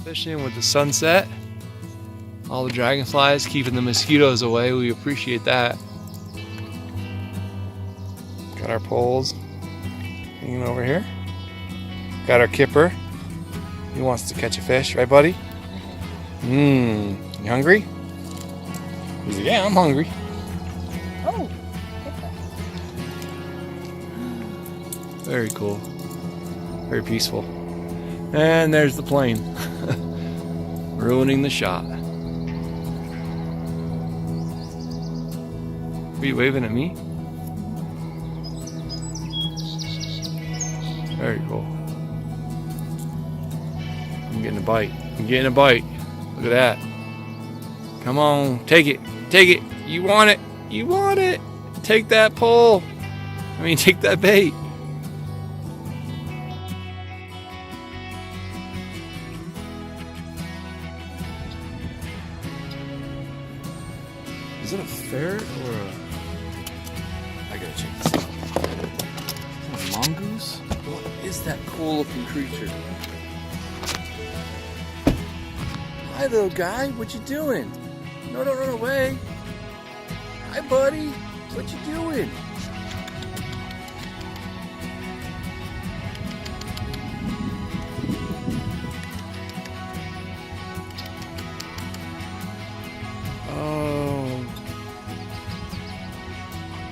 Fishing with the sunset. All the dragonflies keeping the mosquitoes away. We appreciate that. Got our poles hanging over here. Got our kipper. He wants to catch a fish, right, buddy? You hungry? He's like, yeah, I'm hungry. Oh. Very cool. Very peaceful. And there's the plane. Ruining the shot. Are you waving at me? Very cool. I'm getting a bite. I'm getting a bite. Look at that. Come on, take it. Take it. You want it. You want it. Take that pole. Take that bait. Is it a ferret or a... I gotta check this out. Is it a mongoose? What is that cool looking creature? Hi little guy, what you doing? No, don't run away. Hi buddy, what you doing?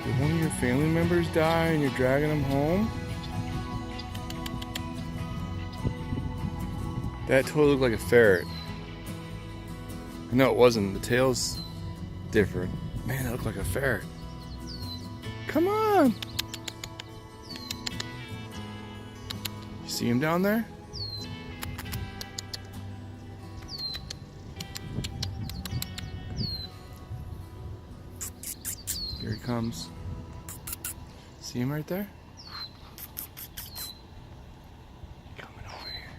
Did one of your family members die and you're dragging them home? That totally looked like a ferret. No, it wasn't. The tail's different. Man, that looked like a ferret. Come on! You see him down there? Here he comes. See him right there? Coming over here.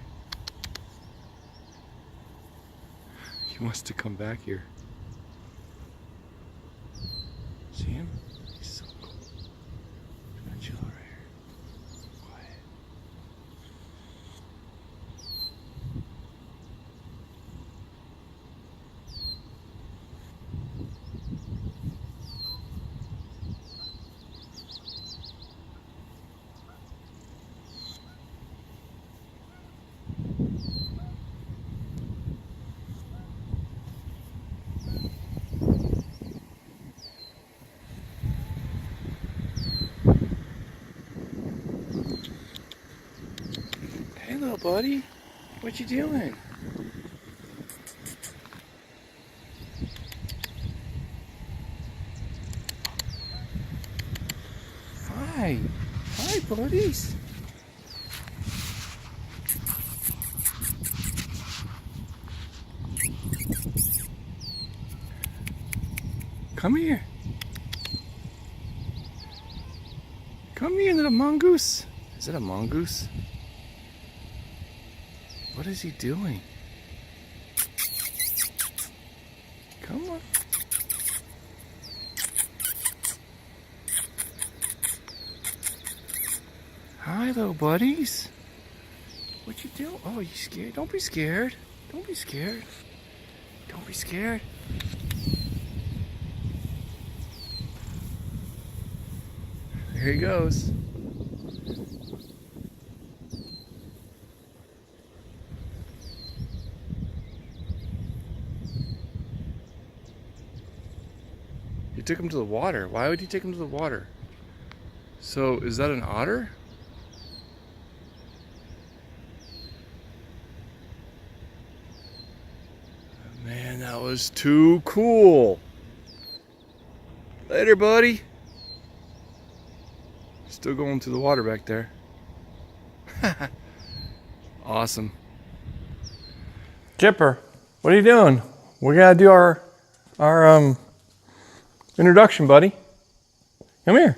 He wants to come back here. See him? He's so cool. He's gonna chill right here. Quiet. Hey little buddy, what you doing? Hi, hi buddies. Come here. Come here, little mongoose. Is it a mongoose? What is he doing? Come on. Hi, little buddies. What you doing? Oh, you scared? Don't be scared. Don't be scared. Don't be scared. Here he goes. He took him to the water. Why would he take him to the water? So, is that an otter? Man, that was too cool. Later, buddy. Still going to the water back there. Awesome. Chipper, what are you doing? We gotta do our introduction, buddy. Come here.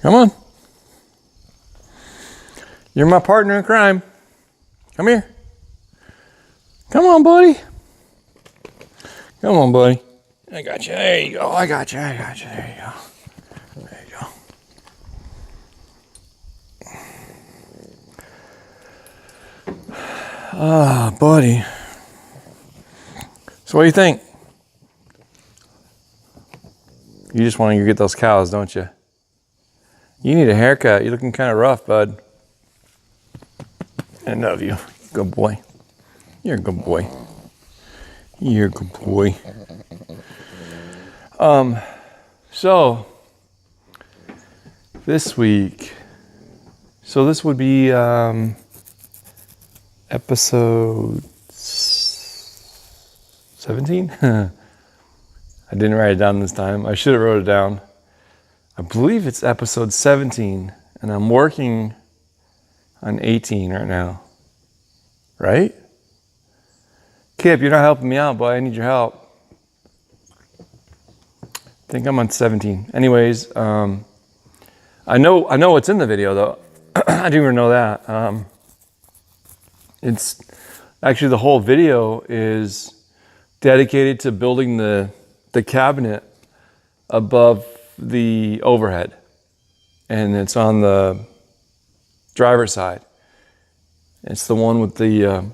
Come on. You're my partner in crime. Come here. Come on, buddy. Come on, buddy. I got you. There you go. I got you. I got you. There you go. There you go. Ah, buddy. So what do you think? You just want to get those cows, don't you? You need a haircut. You're looking kind of rough, bud. I love you. Good boy. You're a good boy. You're a good boy. So this week, so this would be episode 17. I didn't write it down this time. I should have wrote it down. I believe it's episode 17, and I'm working on 18 right now. Right? Kip, you're not helping me out, boy. I need your help. I think I'm on 17. Anyways, I know what's in the video though. I didn't even know that. It's actually, the whole video is dedicated to building the cabinet above the overhead, and it's on the driver's side. It's the one with the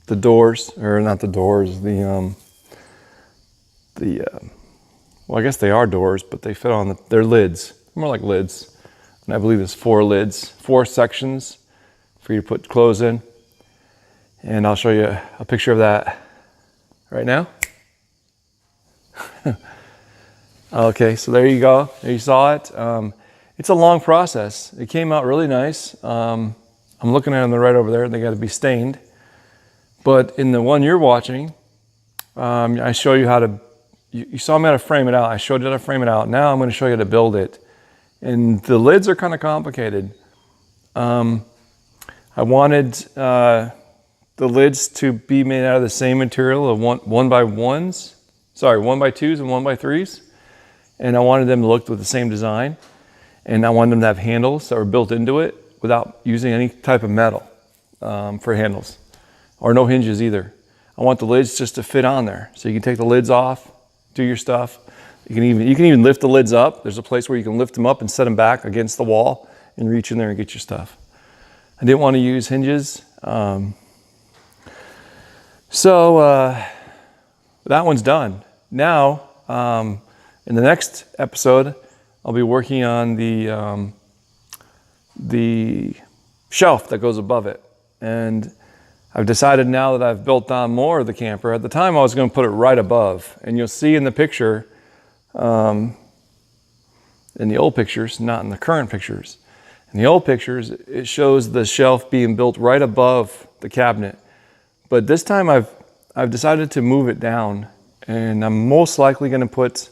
doors, or not the doors, well, I guess they are doors, but they fit on they're lids, more like lids. And I believe there's 4 lids, 4 sections for you to put clothes in. And I'll show you a picture of that right now. Okay, so there you go. There you saw it. It's a long process. It came out really nice. I'm looking at them, they're right over there. They got to be stained. But in the one you're watching, I show you how to, you saw me how to frame it out. I showed you how to frame it out. Now I'm going to show you how to build it. And the lids are kind of complicated. I wanted the lids to be made out of the same material of 1x2s and 1x3s. And I wanted them to look with the same design. And I wanted them to have handles that were built into it without using any type of metal for handles, or no hinges either. I want the lids just to fit on there. So you can take the lids off, do your stuff. You can even lift the lids up. There's a place where you can lift them up and set them back against the wall and reach in there and get your stuff. I didn't want to use hinges. So that one's done. Now, in the next episode, I'll be working on the shelf that goes above it. And I've decided now that I've built on more of the camper. At the time, I was going to put it right above. And you'll see in the picture, in the old pictures, not in the current pictures. In the old pictures, it shows the shelf being built right above the cabinet. But this time I've decided to move it down, and I'm most likely going to put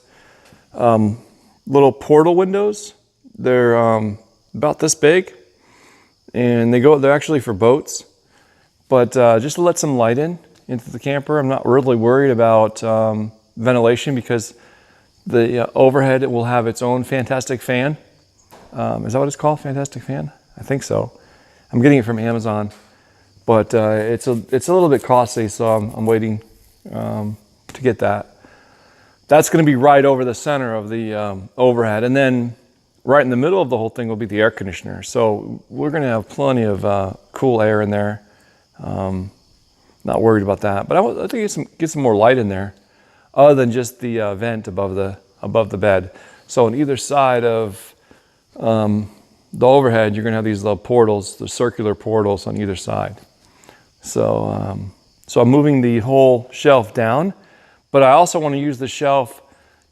little portal windows. They're about this big, and they're actually for boats. But just to let some light into the camper. I'm not really worried about ventilation, because the overhead will have its own fantastic fan. Is that what it's called? Fantastic fan? I think so. I'm getting it from Amazon, but it's a little bit costly, so I'm waiting to get that. That's going to be right over the center of the overhead, and then right in the middle of the whole thing will be the air conditioner. So we're going to have plenty of cool air in there. Not worried about that, but I think get some more light in there, other than just the vent above the bed. So on either side of the overhead, you're going to have these little portals, the circular portals on either side. So so I'm moving the whole shelf down, but I also want to use the shelf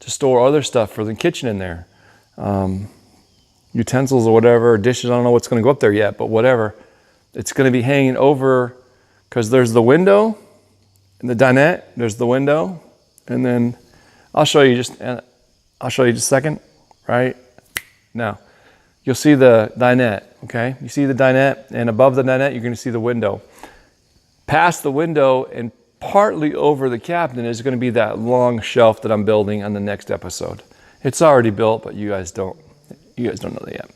to store other stuff for the kitchen in there, utensils or whatever, dishes. I don't know what's going to go up there yet, but whatever. It's going to be hanging over, because there's the window and the dinette. There's the window, and then I'll show you just a second. Right now, you'll see the dinette. Okay, you see the dinette, and above the dinette, you're going to see the window. Past the window and partly over the cabinet is going to be that long shelf that I'm building on the next episode. It's already built, but you guys don't know that yet.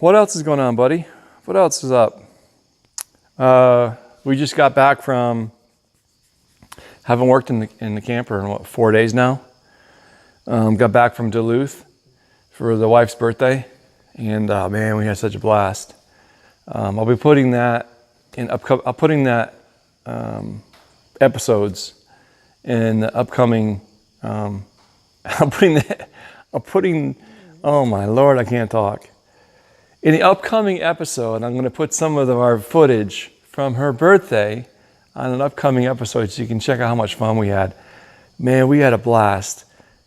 What else is going on, buddy? What else is up? We just got back from, haven't worked in the camper in 4 days now. Got back from Duluth for the wife's birthday, and man, we had such a blast. I'll be putting that I'm putting that episodes in the upcoming. I'm putting. Oh my Lord, I can't talk. In the upcoming episode, I'm going to put some of our footage from her birthday on an upcoming episode, so you can check out how much fun we had. Man, we had a blast.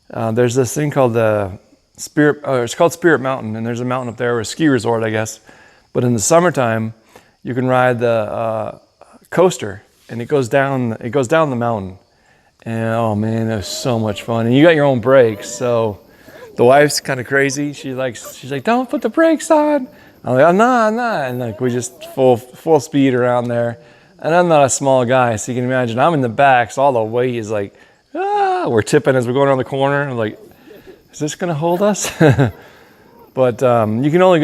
There's this thing called the Spirit. It's called Spirit Mountain, and there's a mountain up there, a ski resort, I guess. But in the summertime, you can ride the coaster, and it goes down the mountain. And oh man, it was so much fun. And you got your own brakes, so the wife's kind of crazy. She's like, don't put the brakes on. I'm like, I'm not. And like, we just full speed around there. And I'm not a small guy, so you can imagine I'm in the back, so all the weight is like, we're tipping as we're going around the corner. I'm like, is this gonna hold us? But you can only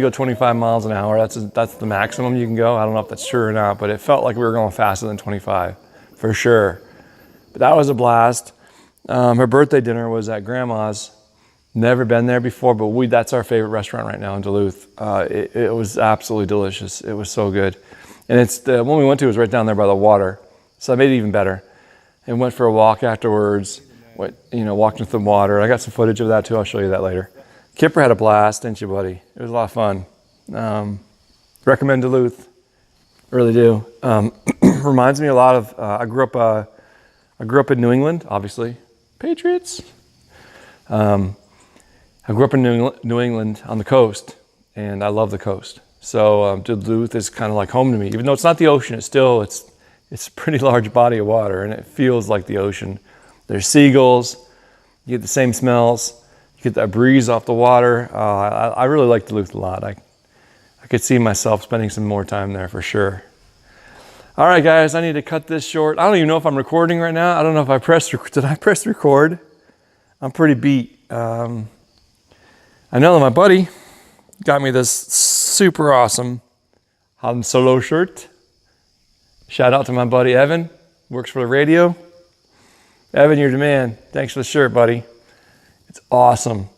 go 25 miles an hour. That's the maximum you can go. I don't know if that's true or not, but it felt like we were going faster than 25, for sure. But that was a blast. Her birthday dinner was at Grandma's. Never been there before, but that's our favorite restaurant right now in Duluth. It was absolutely delicious. It was so good. And it's the one we went to was right down there by the water, so that made it even better. And went for a walk afterwards. Walked into the water. I got some footage of that too. I'll show you that later. Kipper had a blast, didn't you, buddy? It was a lot of fun. Recommend Duluth. Really do. Reminds me a lot of. I grew up in New England, obviously. Patriots. I grew up in New England on the coast, and I love the coast. So Duluth is kind of like home to me. Even though it's not the ocean, it's a pretty large body of water, and it feels like the ocean. There's seagulls. You get the same smells. You get that breeze off the water. I really like Duluth a lot. I could see myself spending some more time there for sure. All right, guys, I need to cut this short. I don't even know if I'm recording right now. I don't know if did I press record? I'm pretty beat. I know that my buddy got me this super awesome Han Solo shirt. Shout out to my buddy Evan, works for the radio. Evan, you're the man. Thanks for the shirt, buddy. It's awesome.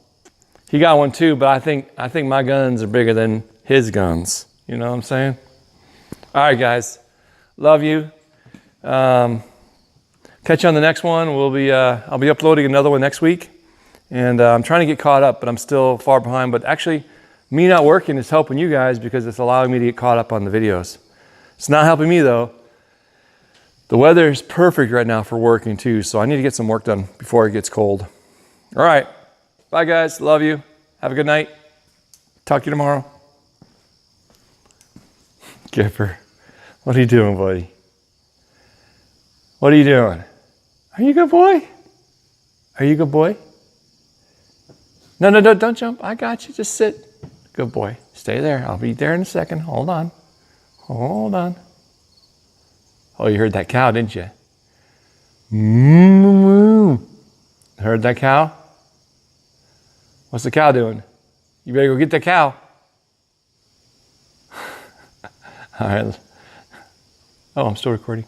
He got one too, but I think my guns are bigger than his guns. You know what I'm saying? All right, guys. Love you. Catch you on the next one. I'll be uploading another one next week, and I'm trying to get caught up, but I'm still far behind. But actually, me not working is helping you guys because it's allowing me to get caught up on the videos. It's not helping me though. The weather is perfect right now for working too, so I need to get some work done before it gets cold. All right. Bye, guys. Love you. Have a good night. Talk to you tomorrow. Kipper, what are you doing, buddy? What are you doing? Are you a good boy? Are you a good boy? No, don't jump. I got you. Just sit. Good boy. Stay there. I'll be there in a second. Hold on. Oh, you heard that cow, didn't you? Moo. Heard that cow? What's the cow doing? You better go get the cow. All right. Oh, I'm still recording.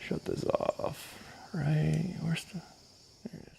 Shut this off. Right. Where's the... There it is.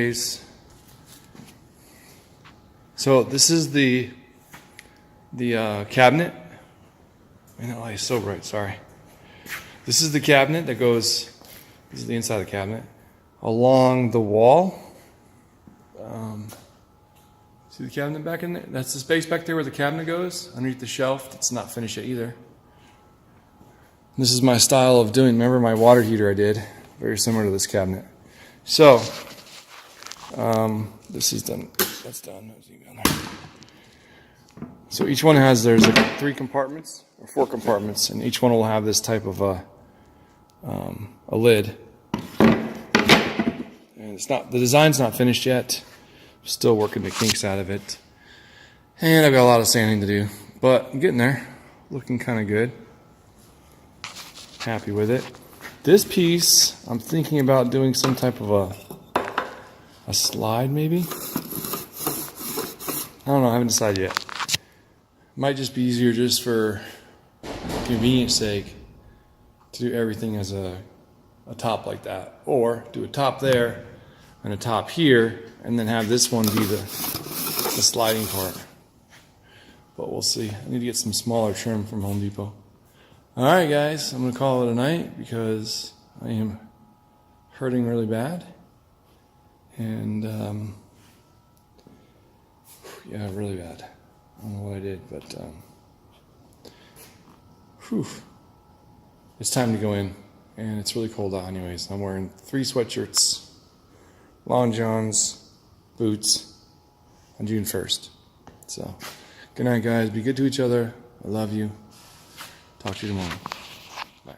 anyways, so this is the cabinet. Man, that light is so bright, sorry. This is the cabinet that goes, this is the inside of the cabinet, along the wall. See the cabinet back in there? That's the space back there where the cabinet goes, underneath the shelf. It's not finished yet either. This is my style of doing, remember my water heater I did? Very similar to this cabinet. So, this is done, that's done. So each one has, there's like 3 compartments, or 4 compartments, and each one will have this type of a lid. And it's not, the design's not finished yet. Still working the kinks out of it. And I've got a lot of sanding to do, but I'm getting there. Looking kind of good. Happy with it. This piece, I'm thinking about doing some type of a slide maybe. I don't know, I haven't decided yet. Might just be easier just for convenience sake to do everything as a top like that. Or do a top there and a top here, and then have this one be the sliding part. But we'll see. I need to get some smaller trim from Home Depot. Alright guys, I'm going to call it a night because I am hurting really bad. And, yeah, really bad. I don't know what I did, but, it's time to go in. And it's really cold out anyways. I'm wearing 3 sweatshirts, long johns, boots on June 1st. So, good night guys. Be good to each other. I love you. Talk to you tomorrow. Bye.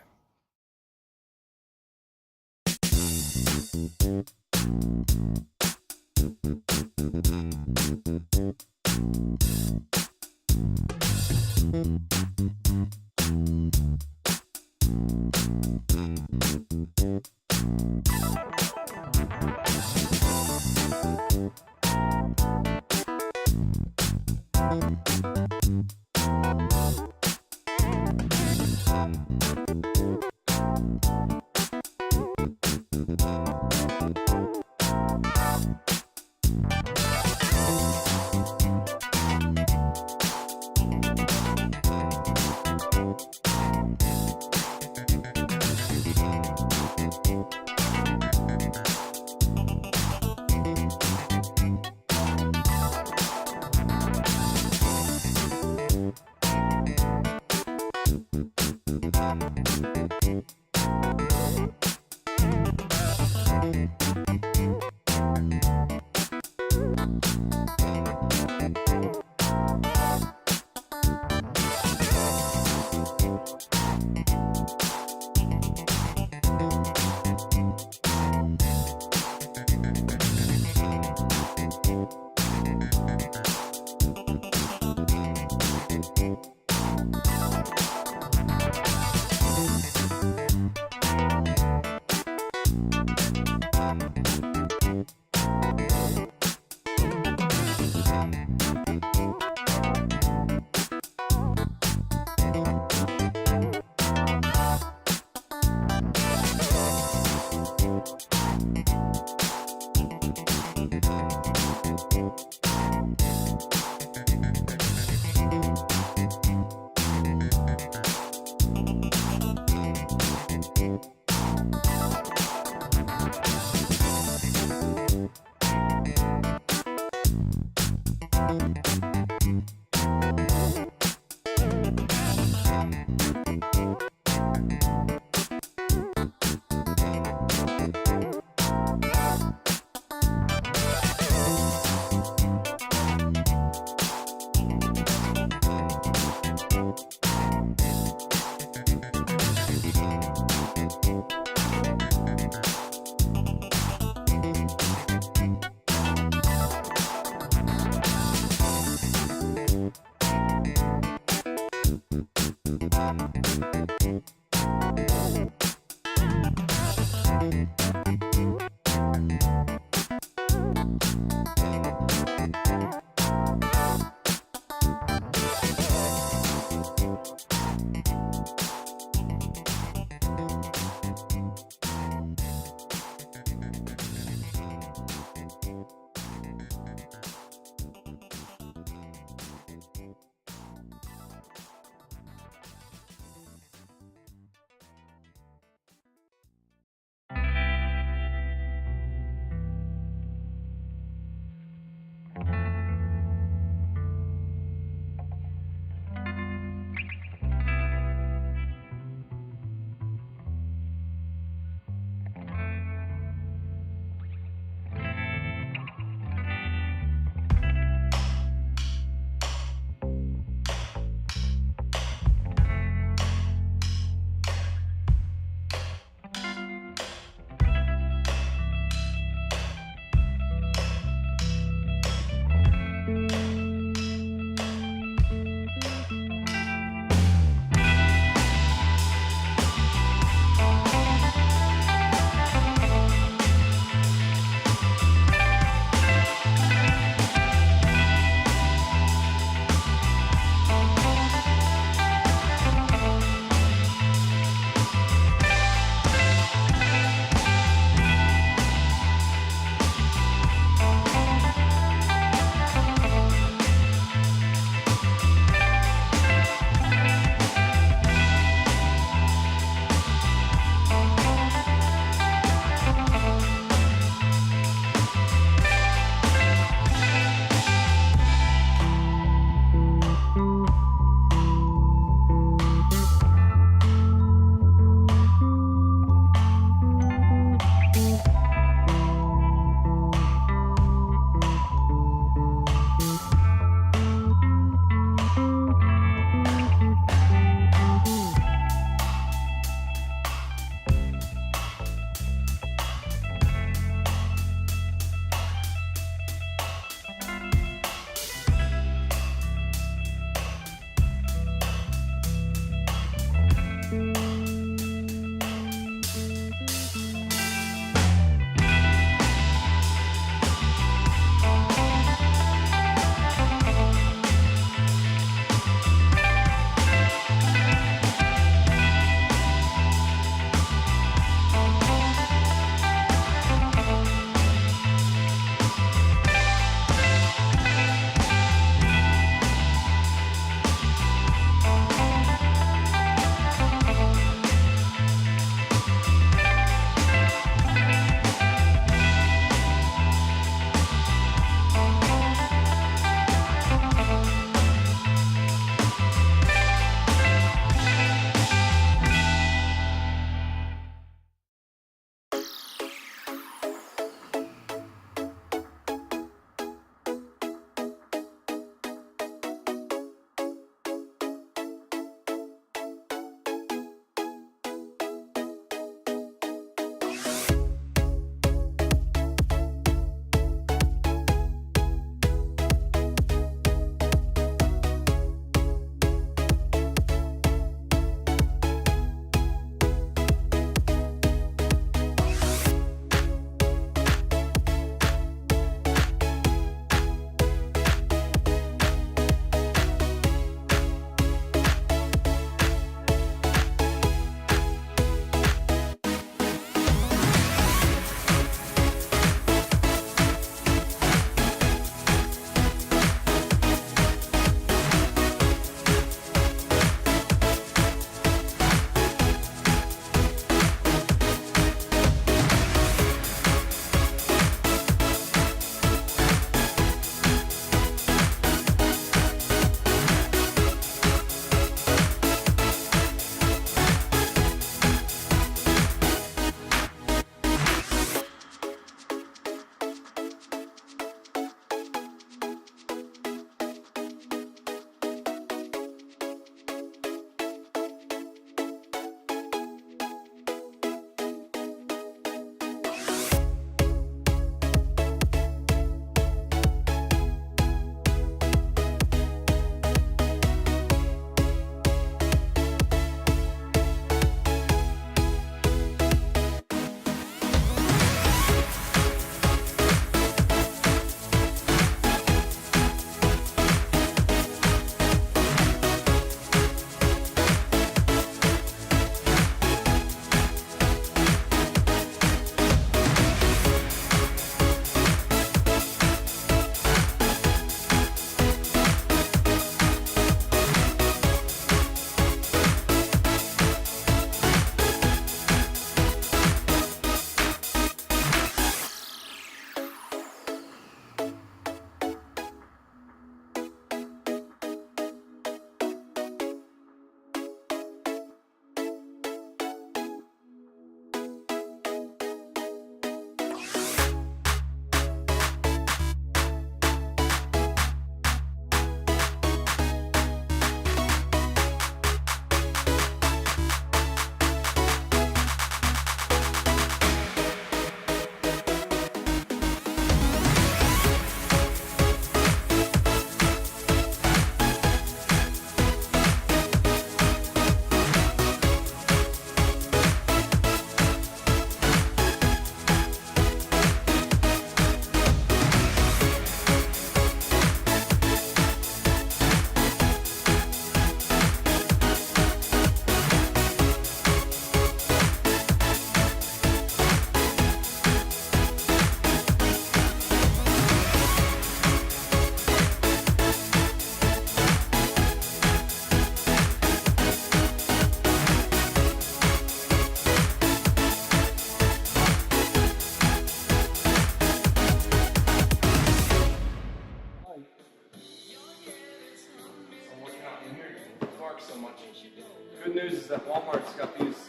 Good news is that Walmart's got these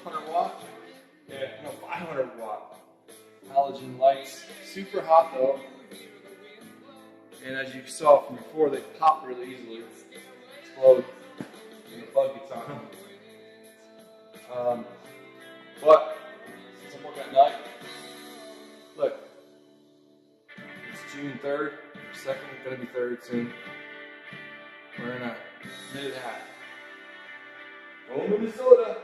100 watt, no 500 watt halogen lights. Super hot though. And as you saw from before, they pop really easily, explode when the bug gets on them. But since I'm working at night, look, it's June 3rd, 2nd, gonna be 3rd soon. We're in a minute and a half. Home, Minnesota.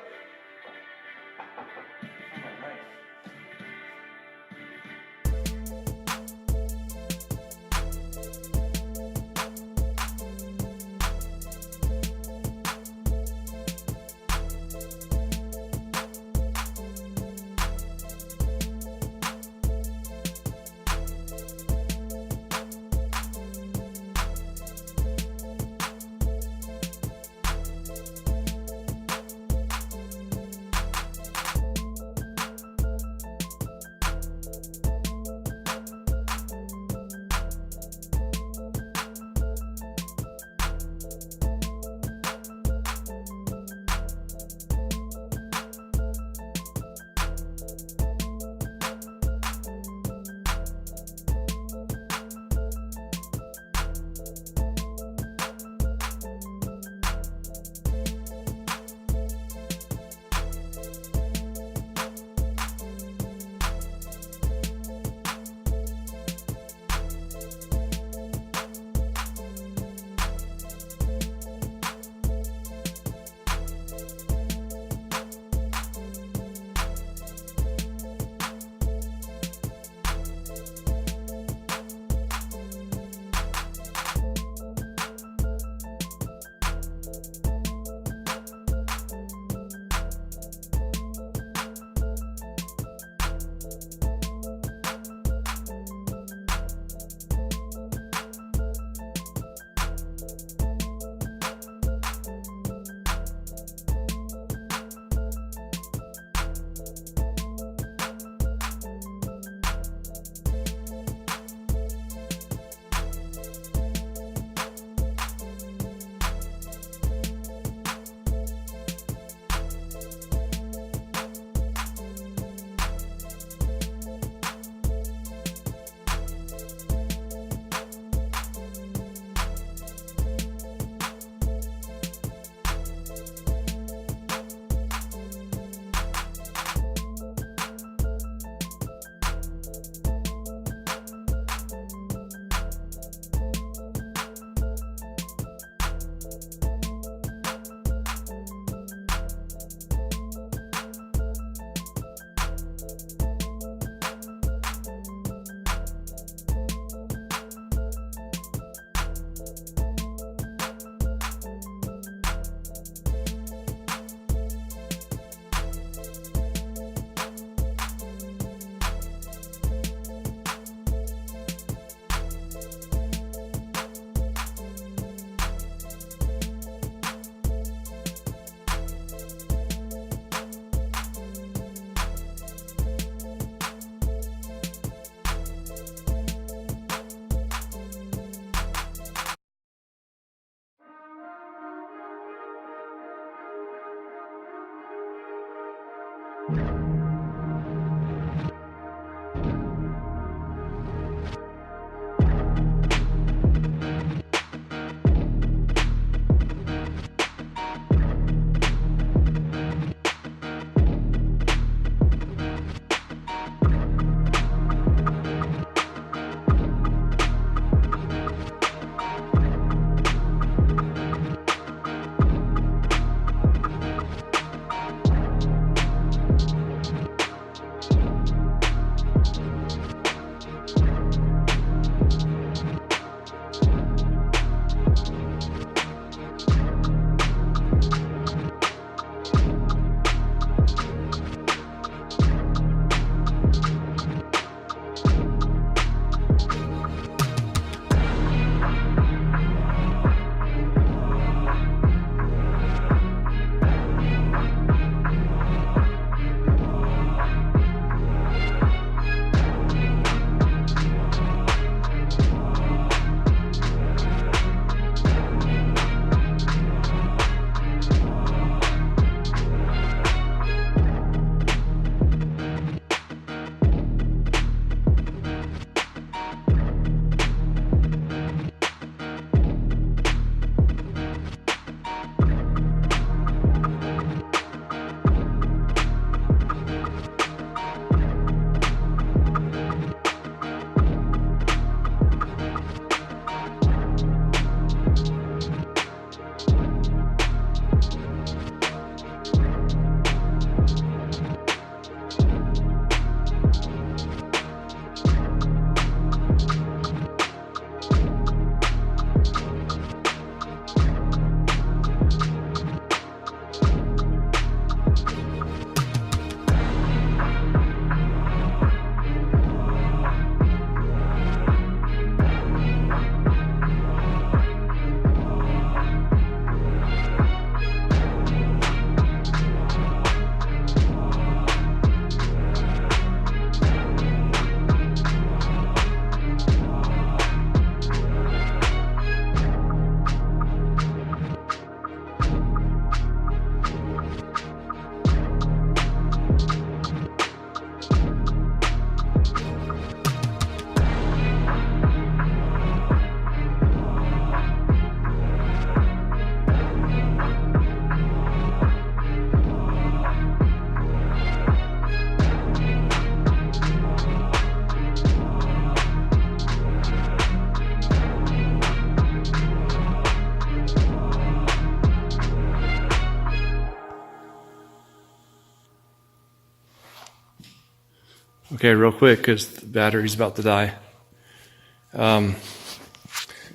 Okay, real quick, because the battery's about to die.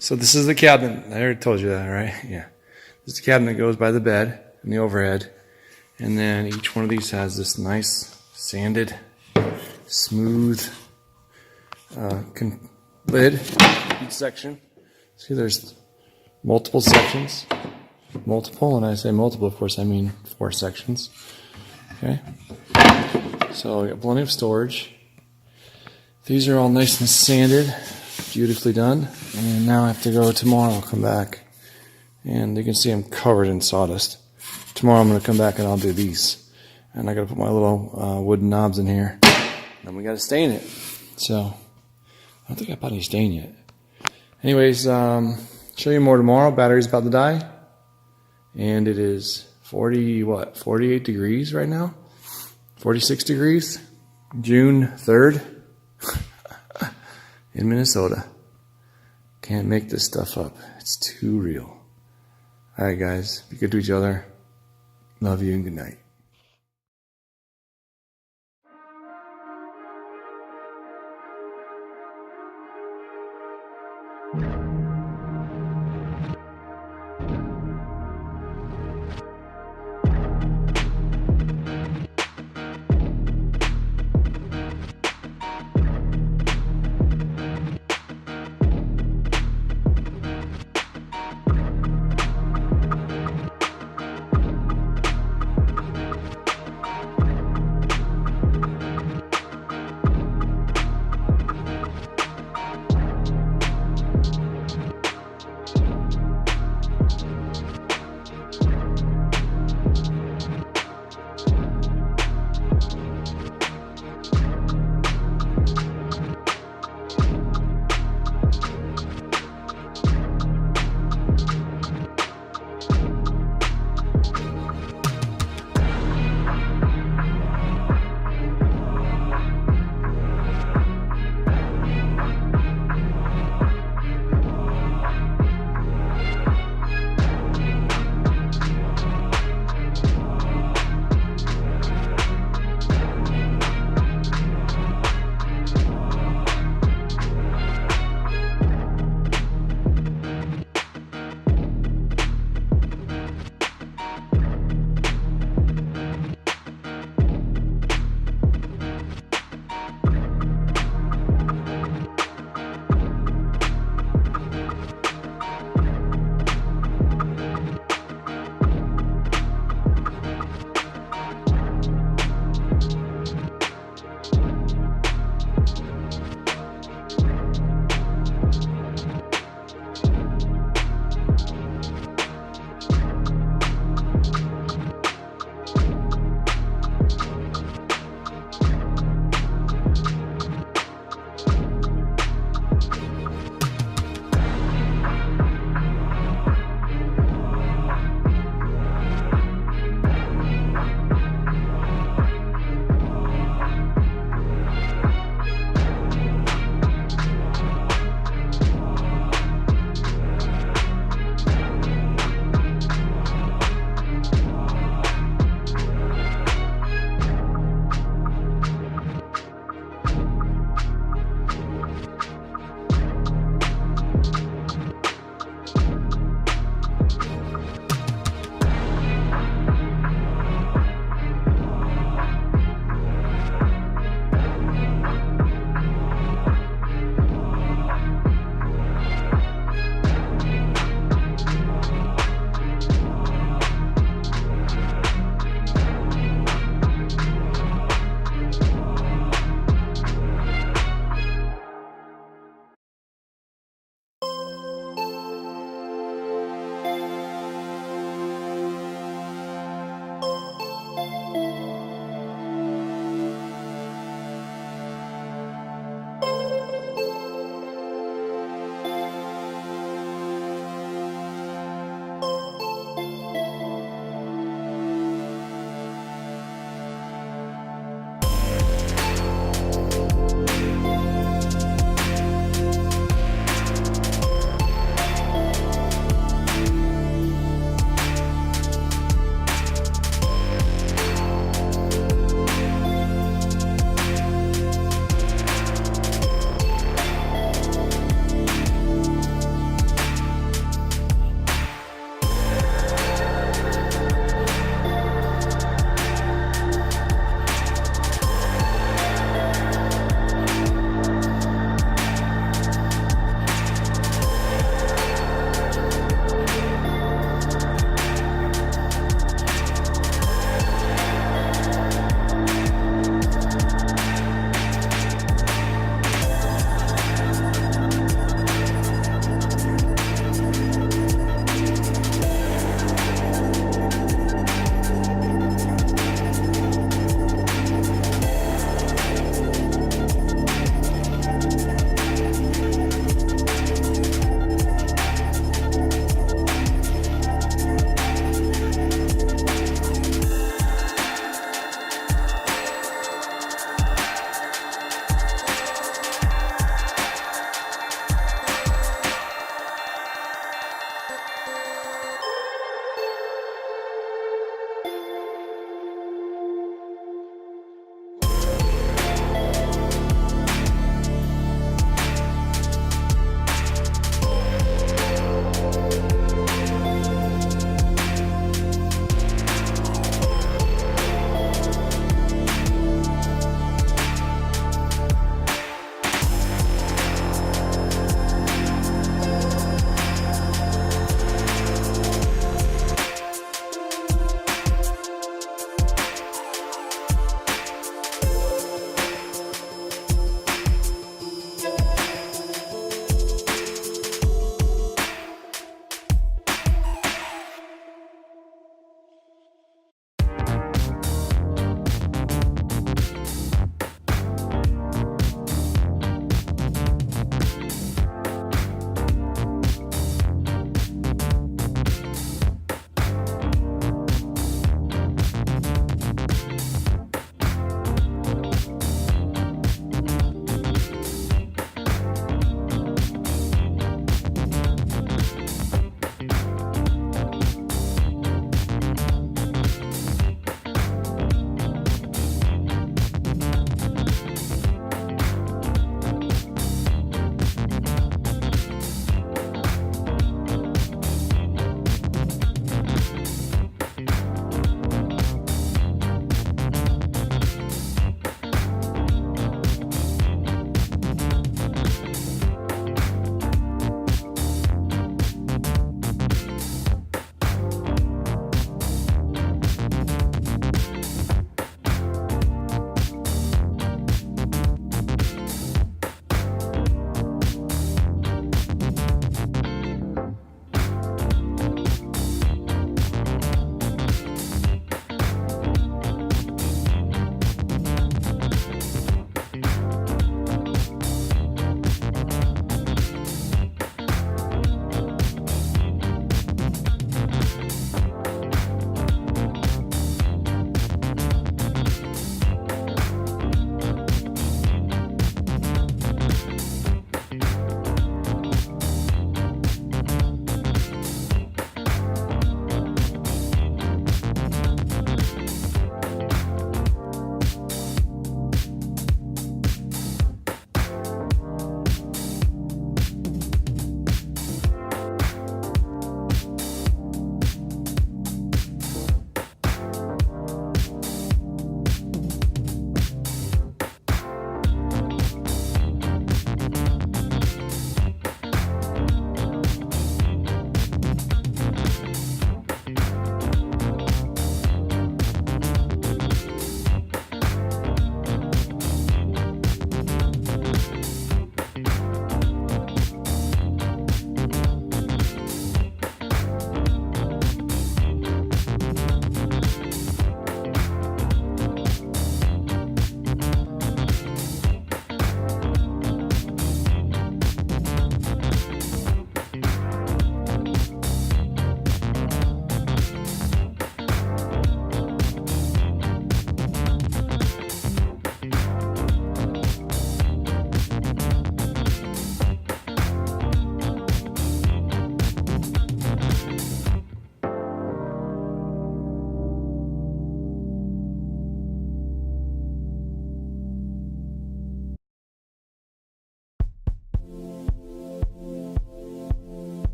So this is the cabinet. I already told you that, right? Yeah. This is the cabinet that goes by the bed and the overhead. And then each one of these has this nice, sanded, smooth lid. Each section. See, there's multiple sections. Multiple, and I say multiple, of course, I mean 4 sections. Okay. So we got plenty of storage. These are all nice and sanded, beautifully done. And now I have to go tomorrow. I'll come back, and you can see I'm covered in sawdust. Tomorrow I'm going to come back and I'll do these. And I got to put my little wooden knobs in here. And we got to stain it. So I don't think I bought any stain yet. Anyways, show you more tomorrow. Battery's about to die. And it is 48 degrees right now? 46 degrees? June 3rd in Minnesota. Can't make this stuff up. It's too real. Alright guys, be good to each other. Love you and good night.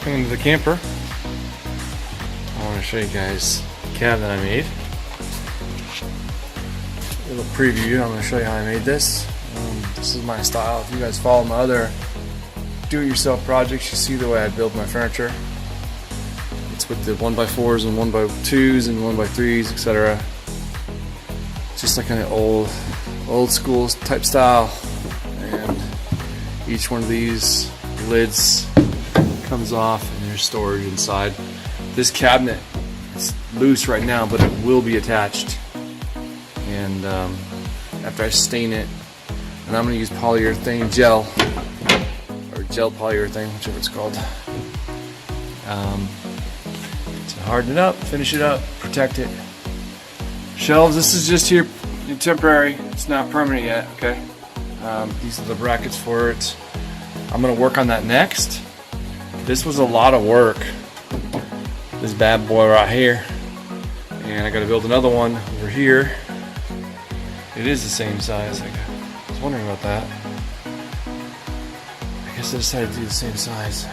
Walking into the camper, I want to show you guys the cabinet I made. A little preview. I'm going to show you how I made this. This is my style. If you guys follow my other do-it-yourself projects, you see the way I build my furniture. It's with the 1x4s and 1x2s and 1x3s, etc. Just like an old school type style. And each one of these lids comes off and there's storage inside. This cabinet is loose right now, but it will be attached. And after I stain it, and I'm going to use polyurethane gel, or gel polyurethane, whichever it's called, to harden it up, finish it up, protect it. Shelves, this is just here temporary, it's not permanent yet, okay? These are the brackets for it. I'm going to work on that next. This was a lot of work, this bad boy right here. And I got to build another one over here. It is the same size. I was wondering about that. I guess I decided to do the same size.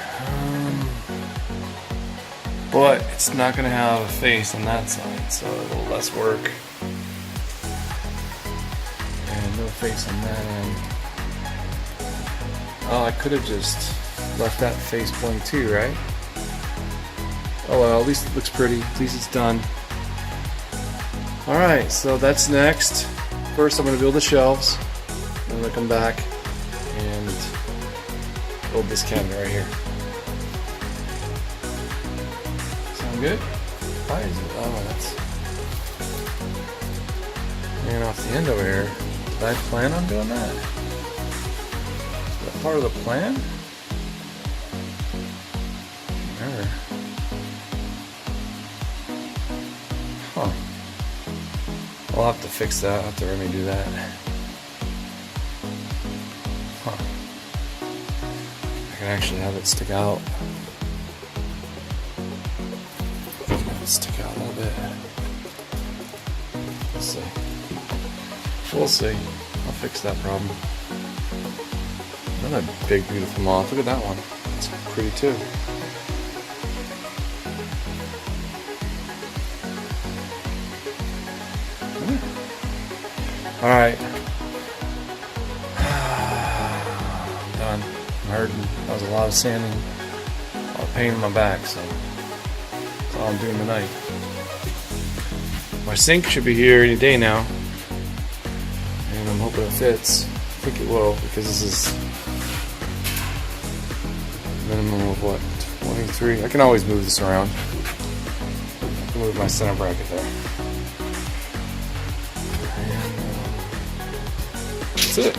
But it's not going to have a face on that side, so a little less work. And no face on that end. Oh, I could have just left that face blank too, right? Oh well, at least it looks pretty. At least it's done. Alright, so that's next. First I'm going to build the shelves. Then I'm going to come back and build this cabinet right here. Sound good? Why is it? Oh, that's hanging off the end over here. Did I plan on doing that? Is that part of the plan? Never. Huh. I'll have to fix that. I'll have to redo that. Huh. I can actually have it stick out. Have it stick out a little bit. We'll see. We'll see. I'll fix that problem. Another big, beautiful moth. Look at that one. It's pretty too. Alright. I'm done. I'm hurting. That was a lot of sanding. A lot of pain in my back, so that's all I'm doing tonight. My sink should be here any day now. And I'm hoping it fits. I think it will, because this is minimum of what? 23. I can always move this around. I can move my center bracket there. That's it.